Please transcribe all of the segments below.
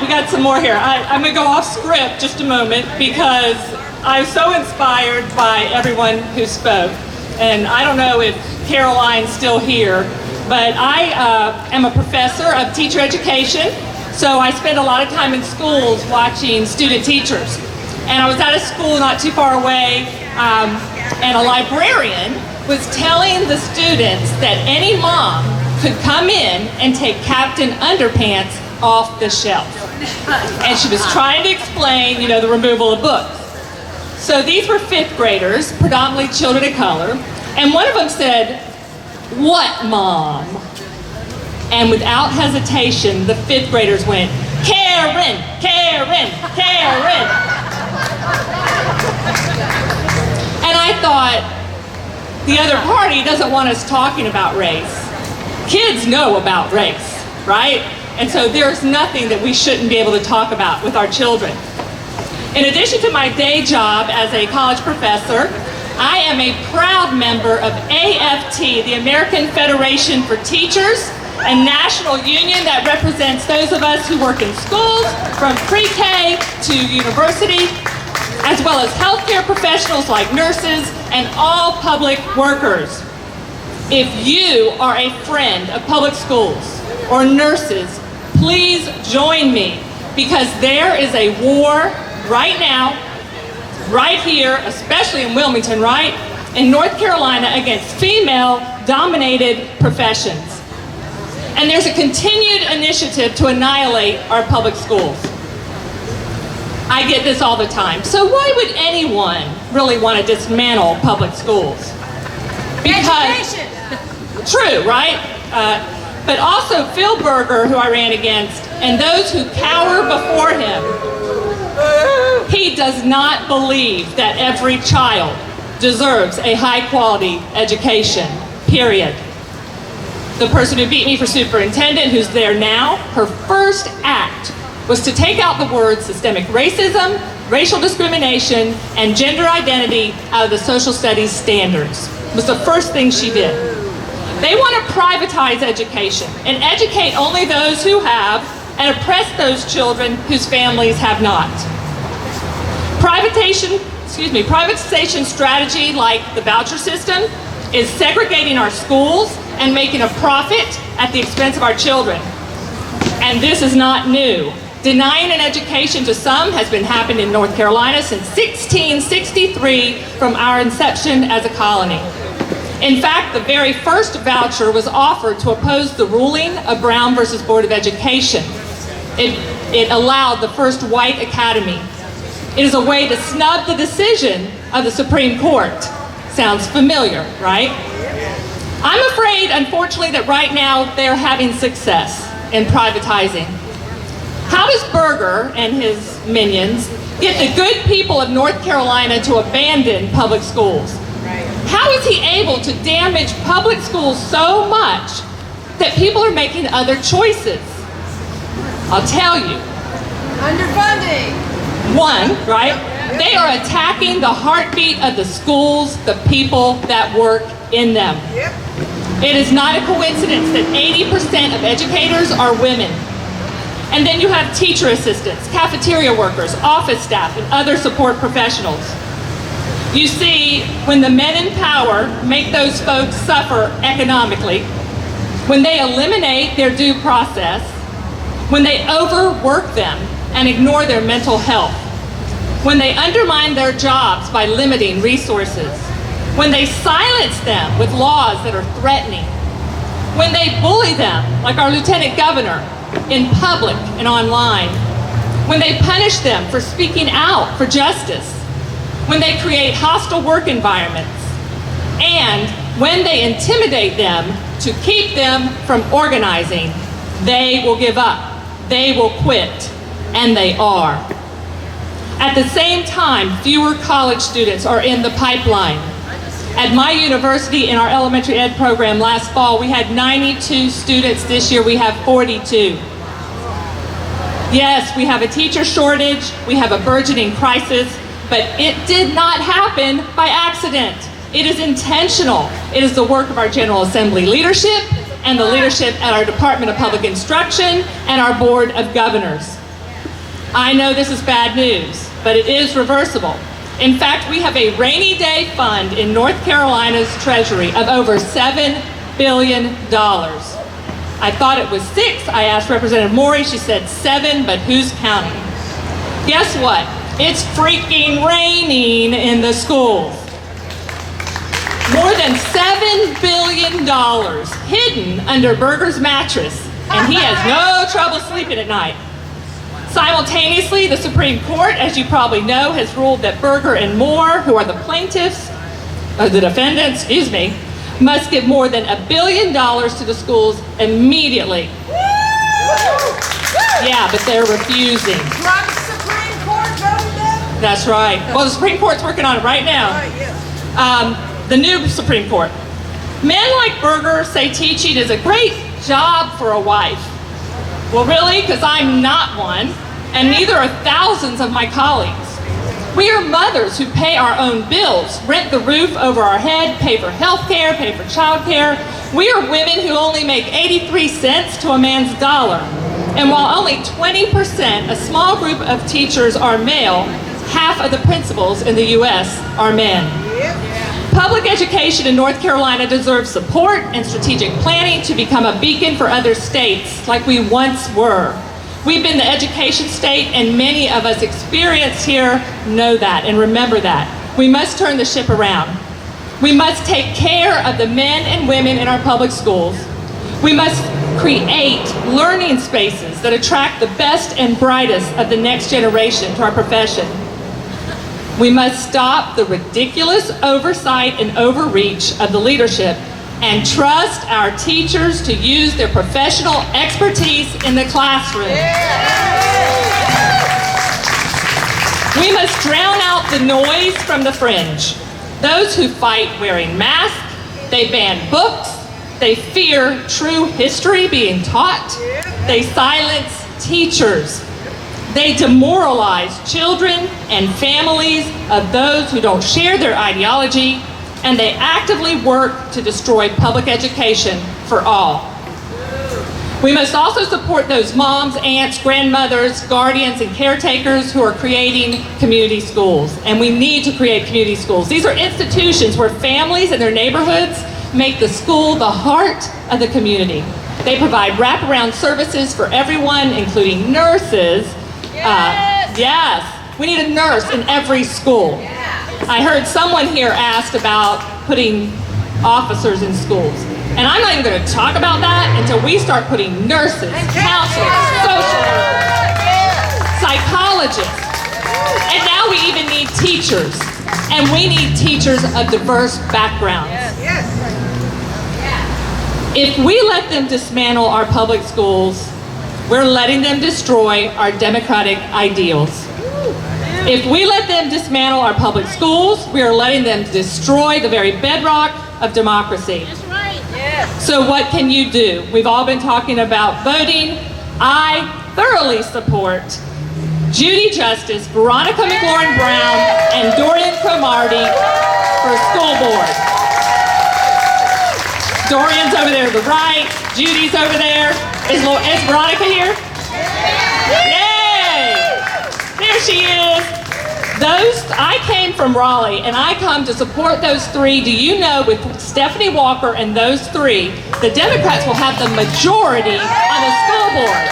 got some more here. I'm going to go off script just a moment because I was so inspired by everyone who spoke. And I don't know if Caroline's still here, but I am a professor of teacher education. So I spend a lot of time in schools watching student teachers. And I was at a school not too far away, and a librarian was telling the students that any mom could come in and take Captain Underpants off the shelf. And she was trying to explain, the removal of books. So these were fifth graders, predominantly children of color, and one of them said, "What, Mom?" And without hesitation, the fifth graders went, "Karen, Karen, Karen." And I thought, the other party doesn't want us talking about race. Kids know about race, right? And so there's nothing that we shouldn't be able to talk about with our children. In addition to my day job as a college professor, I am a proud member of AFT, the American Federation for Teachers, a national union that represents those of us who work in schools, from pre-K to university, as well as healthcare professionals like nurses and all public workers. If you are a friend of public schools or nurses, please join me, because there is a war right now, right here, especially in Wilmington, right, in North Carolina, against female-dominated professions. And there's a continued initiative to annihilate our public schools. I get this all the time. So why would anyone really want to dismantle public schools? Education. True, right? But also Phil Berger, who I ran against, and those who cower before him. He does not believe that every child deserves a high-quality education, period. The person who beat me for superintendent, who's there now, her first act was to take out the words systemic racism, racial discrimination, and gender identity out of the social studies standards. It was the first thing she did. They want to privatize education and educate only those who have, and oppress those children whose families have not. Privatization strategy like the voucher system is segregating our schools and making a profit at the expense of our children. And this is not new. Denying an education to some has been happening in North Carolina since 1663, from our inception as a colony. In fact, the very first voucher was offered to oppose the ruling of Brown versus Board of Education. It allowed the first white academy. It is a way to snub the decision of the Supreme Court. Sounds familiar, right? I'm afraid, unfortunately, that right now they're having success in privatizing. How does Berger and his minions get the good people of North Carolina to abandon public schools? How is he able to damage public schools so much that people are making other choices? I'll tell you. Underfunding. One, right? They are attacking the heartbeat of the schools, the people that work in them. It is not a coincidence that 80% of educators are women. And then you have teacher assistants, cafeteria workers, office staff, and other support professionals. You see, when the men in power make those folks suffer economically, when they eliminate their due process, when they overwork them and ignore their mental health, when they undermine their jobs by limiting resources, when they silence them with laws that are threatening, when they bully them, like our lieutenant governor, in public and online, when they punish them for speaking out for justice, when they create hostile work environments, and when they intimidate them to keep them from organizing, they will give up, they will quit, and they are. At the same time, fewer college students are in the pipeline. At my university, in our elementary ed program last fall, we had 92 students. This year we have 42. Yes, we have a teacher shortage, we have a burgeoning crisis, but it did not happen by accident. It is intentional. It is the work of our General Assembly leadership and the leadership at our Department of Public Instruction and our Board of Governors. I know this is bad news, but it is reversible. In fact, we have a rainy day fund in North Carolina's Treasury of over $7 billion. I thought it was 6. I asked Representative Morey, she said 7, but who's counting? Guess what? It's freaking raining in the schools. More than $7 billion hidden under Berger's mattress, and he has no trouble sleeping at night. Simultaneously, the Supreme Court, as you probably know, has ruled that Berger and Moore, who are the plaintiffs, or the defendants, must give more than $1 billion to the schools immediately. Yeah, but they're refusing. From Supreme Court voted that? That's right. Well, the Supreme Court's working on it right now. Right, yeah. The new Supreme Court. Men like Berger say teaching is a great job for a wife. Well, really? Because I'm not one, and neither are thousands of my colleagues. We are mothers who pay our own bills, rent the roof over our head, pay for health care, pay for child care. We are women who only make 83 cents to a man's dollar. And while only 20%, a small group of teachers are male, half of the principals in the U.S. are men. Public education in North Carolina deserves support and strategic planning to become a beacon for other states like we once were. We've been the education state, and many of us experienced here know that and remember that. We must turn the ship around. We must take care of the men and women in our public schools. We must create learning spaces that attract the best and brightest of the next generation to our profession. We must stop the ridiculous oversight and overreach of the leadership and trust our teachers to use their professional expertise in the classroom. We must drown out the noise from the fringe. Those who fight wearing masks, they ban books, they fear true history being taught, they silence teachers. They demoralize children and families of those who don't share their ideology, and they actively work to destroy public education for all. We must also support those moms, aunts, grandmothers, guardians, and caretakers who are creating community schools. And we need to create community schools. These are institutions where families and their neighborhoods make the school the heart of the community. They provide wraparound services for everyone, including nurses. Yes, we need a nurse in every school. I heard someone here asked about putting officers in schools. And I'm not even going to talk about that until we start putting nurses, counselors, social workers, psychologists. And now we even need teachers. And we need teachers of diverse backgrounds. If we let them dismantle our public schools, we're letting them destroy our democratic ideals. If we let them dismantle our public schools, we are letting them destroy the very bedrock of democracy. That's right. Yes. So what can you do? We've all been talking about voting. I thoroughly support Judy Justice, Veronica McLaurin Brown, and Dorian Cromartie for school board. Dorian's over there to the right. Judy's over there. Is Veronica here? Yay! There she is. I came from Raleigh, and I come to support those three. Do you know, with Stephanie Walker and those three, the Democrats will have the majority on the school board.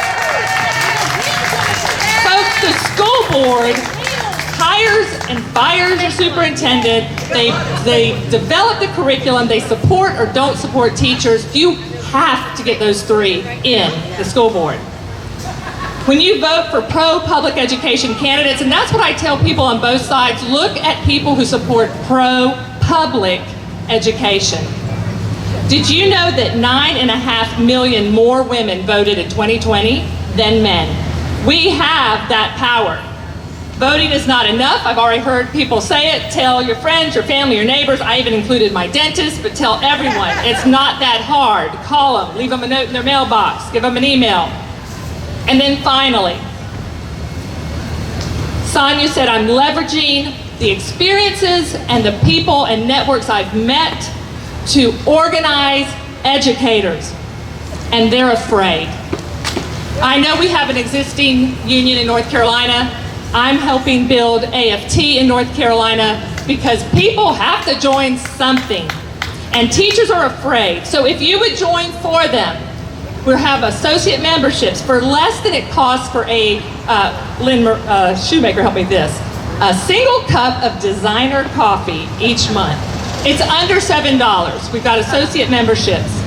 Folks, the school board hires and fires your superintendent. They develop the curriculum. They support or don't support teachers. You have to get those three in the school board. When you vote for pro-public education candidates, and that's what I tell people on both sides, look at people who support pro-public education. Did you know that 9.5 million more women voted in 2020 than men? We have that power. Voting is not enough. I've already heard people say it. Tell your friends, your family, your neighbors. I even included my dentist, but tell everyone. It's not that hard. Call them, leave them a note in their mailbox, give them an email. And then finally, Sonia said, I'm leveraging the experiences and the people and networks I've met to organize educators, and they're afraid. I know we have an existing union in North Carolina. I'm helping build AFT in North Carolina because people have to join something. And teachers are afraid. So if you would join for them, we'll have associate memberships for less than it costs for a, Shoemaker, help me with this, a single cup of designer coffee each month. It's under $7. We've got associate memberships.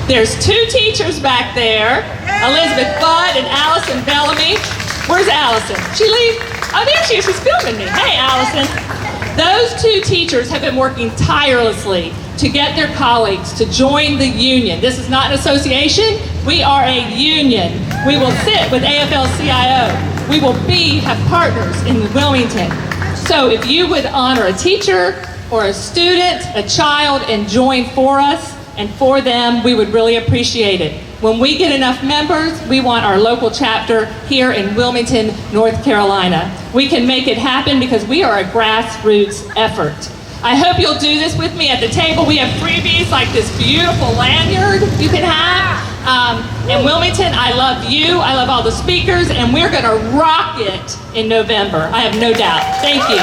There's 2 teachers back there, Elizabeth Budd and Allison Bellamy. Where's Allison? She leave? Oh, there she is. She's filming me. Hey, Allison. Those 2 teachers have been working tirelessly to get their colleagues to join the union. This is not an association. We are a union. We will sit with AFL-CIO. We will have partners in Wilmington. So if you would honor a teacher or a student, a child, and join for us and for them, we would really appreciate it. When we get enough members, we want our local chapter here in Wilmington, North Carolina. We can make it happen because we are a grassroots effort. I hope you'll do this with me at the table. We have freebies like this beautiful lanyard you can have. In Wilmington, I love you, I love all the speakers, and we're gonna rock it in November. I have no doubt. Thank you.